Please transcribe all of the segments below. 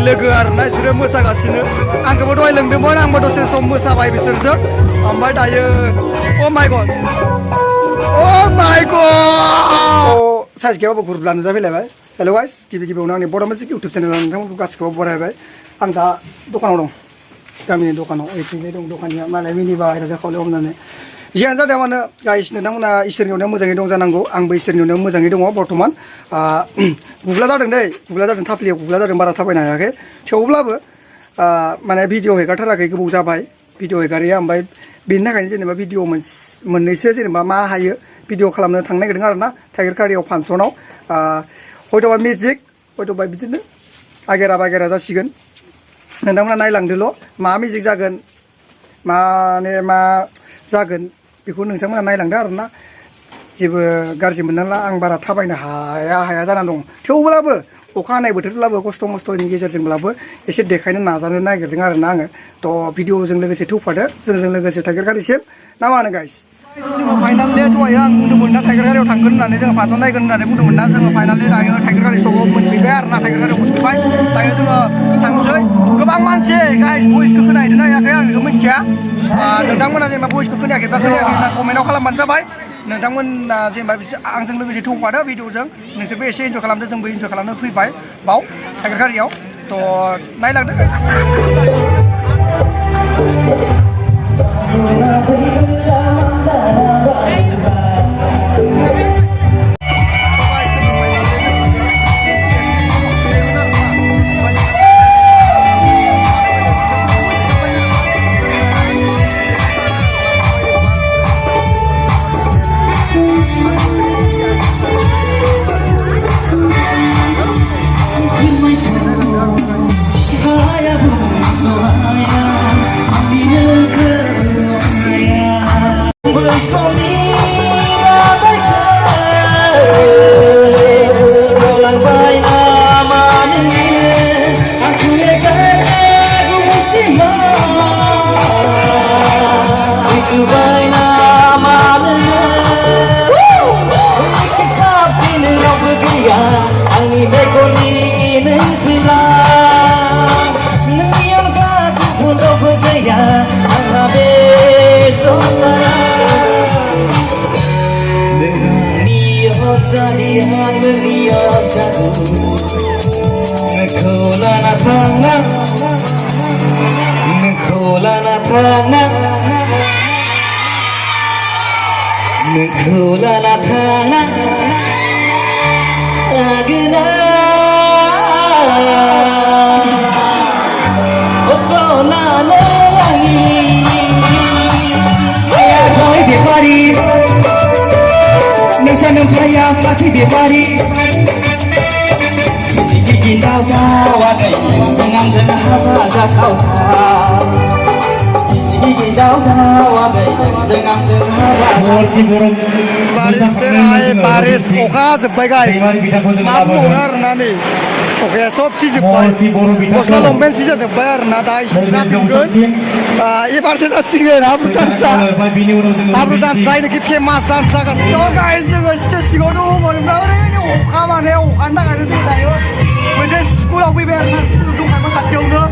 लोगो आरोना बिसोरो मोसागासिनो आंखौबो दहाय लोंदोंमोन आंबो दसे सम मोसाबाय बिसोरजों ओमफ्राय दायो अ माय गड साइज गैयाबाबो गुरुब्ला नुजाफैलायबाय हेल' गाइस गिबि गिबियावनो आंनि बड' मिउजिक इउटुब चेनेलाव नोंथांमोनखौ गासिखौबो बरायबाय आं दा दखानाव दं गामिनि दखानाव ओइथिंजाय दं दखानिया मालाय मिनिबाय राजा खावलायाव हमनानै जियानो जादों मानो गाइस नोंथांमोना इसोरनि अननायाव मोजाङै दं जानांगौ आंबो इसोरनि अननायाव मोजाङै दङ बर्थमान गुगला जादों दै गुगला जादों थाफ्लियाव गुगला जादों बारा थाबायनो हायाखै थेवब्लाबो माने भिडिअ हेगारथाराखै गोबाव जाबाय भिडिअ हेगारिया ओमफ्राय बेनि थाखायनो जेनेबा भिडिअ मोननैसो जेनेबा मा हायो भिडिअ खालामनो थांनो नागिरदों आरो ना टाइगारकारियाव फांसनाव हयथ'बा मिउजिक हयथ'बा बिदिनो आगेरा बागेरा जासिगोन नोंथांमोना नायलांदोल' मा मिउजिक जागोन माने मा जागोन बेखौ नोंथांमोना नायलांदो आरो ना जेबो गाज्रि मोननांला आं बारा थाबायनो हाया जानानै दं थेवब्लाबो अखा हानाय बोथोरब्लाबो खस्थ' मस्थ'नि गेजेरजोंब्लाबो एसे देखायनो नाजानो नागिरदों आरो ना आङो थ' भिडिअजों लोगोसे थौफादो जोंजों लोगोसे टाइगारकारिसिम ना मा होनो गाइस जोङो फाइनालि दहाय आं बुंदोंमोन ना टाइगारकारियाव थांगोन होननानै जोङो फांसन नायगोन होननानै बुंदोंमोन ना जोङो फाइनालि दायो टाइगारकारि स'आव मोनफैबाय आरो ना टाइगारकारियाव मोनफैबाय दायो जोङो थांसै गोबां मानसि गाइस भइसखौ खोनाहैदों ना हायाखै आं बेखौ मिथिया नोंथांमोना जेनेबा भइसखौ खोनायाखैबा खोनायाखै कमेन्टआव खालामबानो जाबाय नोंथांमोना जेनेबा आंजों लोगोसे थौफादो भिडिअजों नोंसोरबो एसे इन्जय खालामदो जोंबो इन्जय खालामनो फैबाय बाव टाइगारकारियाव थ' नायलांदो Nukholana thana agna osona nahi ya thoi bepari nangsanam thaya pathi bepari gigi dau dau agai jangam jang haba ja khau baris terai baris oka jebbai guys मा बुंनो आरोना नै अखाया सब सिजोबबाय गस्ला लंपेन्ट सिजाजोबबाय आरोना दा एसे जाफिनगोन एबारसो जासिगोन हाब्रु दान्सा जायनोखि फेमास दान्स जागासिनो दं गाइस जोङो स्टेज सिङाव दङमोन ओमफ्राय ओरैबायदि अखा माने अखानि थाखायनो जों दायो मोनसे स्कुलाव फैबाय आरोना स्कुल दंखायोमोन खाथियावनो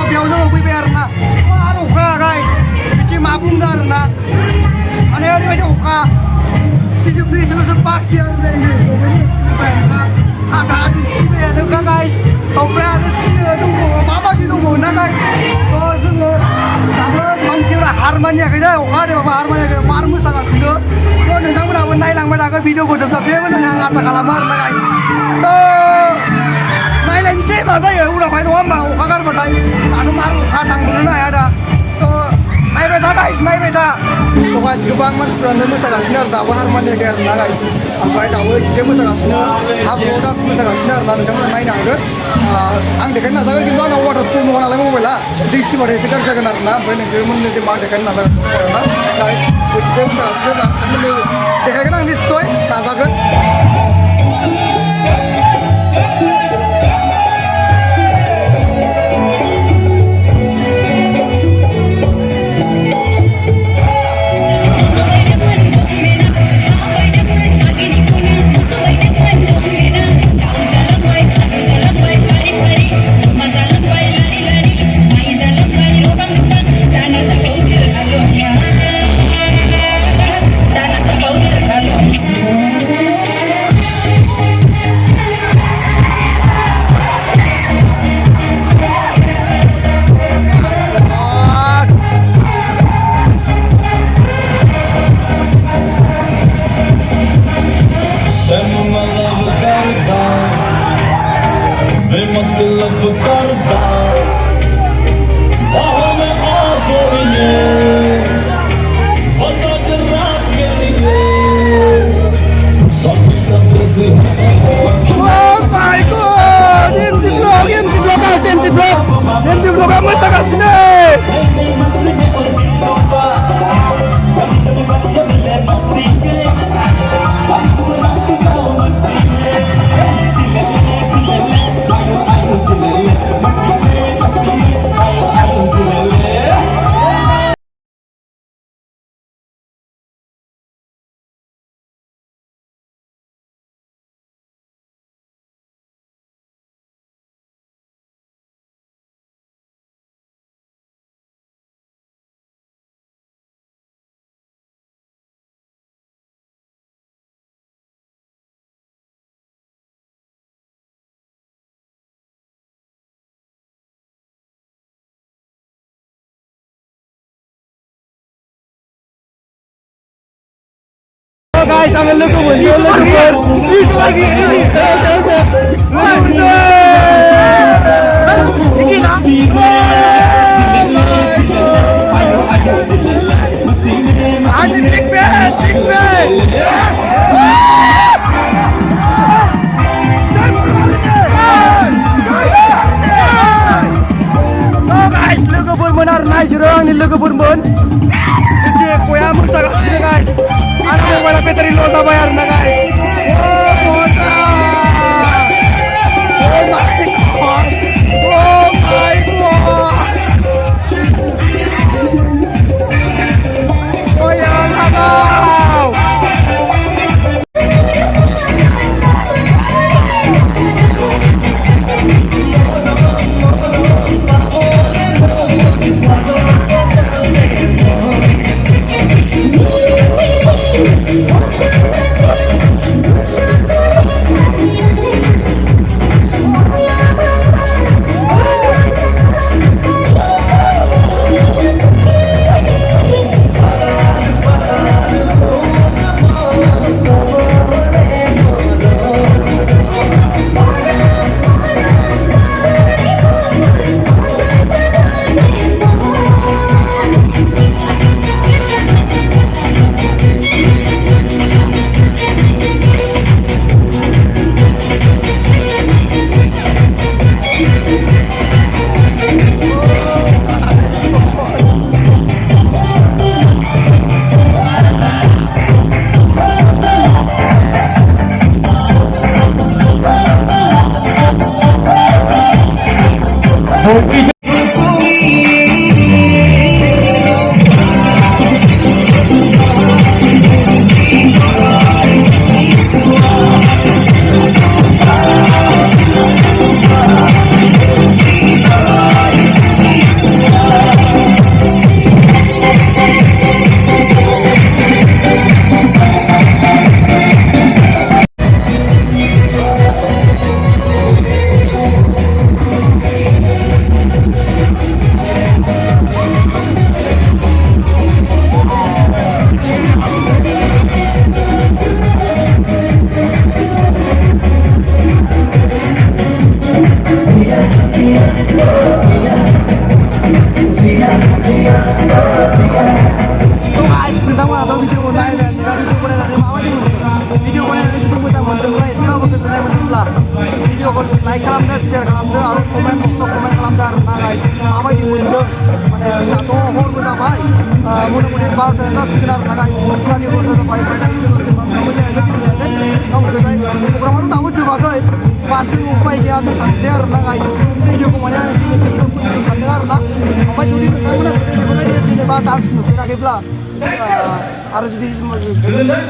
बेयाव जोङो फैबाय आरोना आरो अखा गाइस बिदि मा बुंदों आरोना माने ओरैबायदि अखा सिजोबनायजों बाखि आरो आधा आधि सिबायानोखा गाइस ओमफ्राय आरो सिनो दंबावो माबायदि दंबावो ना गाइस थ' जोङो दाबो मानसिफोरा हार मानियाखै दै अखा हादोंबाबो हार मानियाखै मार मोसागासिनो थ' नोंथांमोनाबो नायलांबाय थागोन भिडिअखौ जोबजासिम होननानै आं आसा खालामो आरोना गाइस थ' नायलायनोसै मा जायो उनावहाय नङा होमबा अखा गारबाथाय दानो मार अखा थांनोनो हाया दा नायबाय था गाइस नायबाय था थ' गाइस गोबां मानसिफ्रानो मोसागासिनो आरो दाबो हारमोनियाखै आरोना गाइस ओमफ्राय दाबो इदिनो मोसागासिनो हाब्रुआव डान्स मोसागासिनो आरोना नोंथांमोना नायनो हागोन आं देखायनो नाजागोन खिन्थु आंनाव वाटारप्रुफ नङा नालाय मबाइला दै सिबाथाय एसे गाज्रि जागोन आरोना ओमफ्राय नोंसोरमोननो जे मा देखायनो नाजागासिनो आरोना गाइस बिदिनो मोसागासिनो नोंथांमोननो देखायगोन आं निस्सय नाजागोन guys, ang logo mo, dito lagi. Iki na. Ani big man. Oh guys, logo pun benar nice orang ni logo pun. Jadi kuya mo sa guys. Ano mo wala petri lota bayar na guys. Oh my god. Oh my god. Oh ya Allah. भिडिअखौ like खालामदो share खालामदो आरो comment खालामदो आरो ना guys माबायदि मोनदों माने दाथ' हरबो जाबाय मथा मथि 12ता जासिगोन आरो ना गाइस सानि हरबो जाबाय ओमफ्राय दा भिडिअखौ माबाबो जायाखै गावनिफ्राय प्रग्रामाथ' दाबो जोबाखै बांसिन उफाय गैया जों थांसै आरो ना गाइस भिडिअखौ माने आं दिनै फेसबुक फोजोबनो सानदों आरो ना ओमफ्राय जुदि नोंथांमोना जुदि बेफोरबायदि जेनेबा डान्स नुफेराखैब्ला आरो जुदि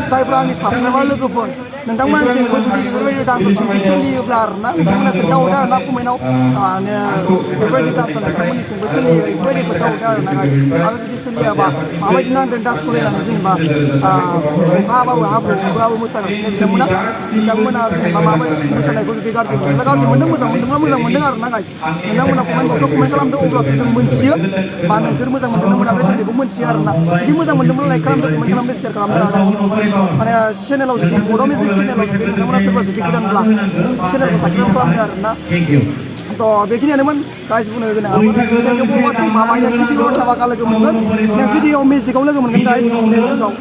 जायफ्रा आंनि साबस्क्राइबार लोगोफोर नोंथांमोननिथिंबो जुदि बेफोरबायदि डान्सआव जुदि सोलियोब्ला आरोना नोंथांमोना खोन्थाहरदो आरोना कमेन्टआव माने बेफोरबायदि डान्सआ नोंथांमोननिथिंबो सोलियो बेफोरबायदि खोन्थाहरदो आरोना आरो जुदि सोलियाबा माबायदि नांगोन डान्सखौ नायनानै जेनेबा अखा हाबाबो हाब्रुआबो मोसागासिनो बिथांमोना जेनेबा माबायदि मोसानायखौ जुदि गाज्रि मोनदों मोजां मोनदों आरोना गाइस नोंथांमोना कमेन्ट बक्सआव कमेन्ट खालामदो अब्लासो जों मोनथियो बा नोंसोर मोजां मोनदोंना मोनाखै जों बेखौ मोनथियो आरोना जुदि मोजां मोनदोंब्ला लाइक खालामदो कमेन्ट खालामदो शेयार खालामदो माने चेनेलाव जुदि बड' मिउजिक चेनेलाव जुदि नोंथांमोना सोरबा जुदि गोदानब्ला चेनेलखौ साबस्क्राइब खालामदो आरोना थ' बेखिनियानोमोन गाइस बुंनो गोनां थेंक इउ फर वाचिं माबा नेक्स्ट भिडिअ थाबाका लोगो मोनगोन नेक्स्ट भिडिअ मेजिकआव लोगो मोनगोन गाइस मेजिकआव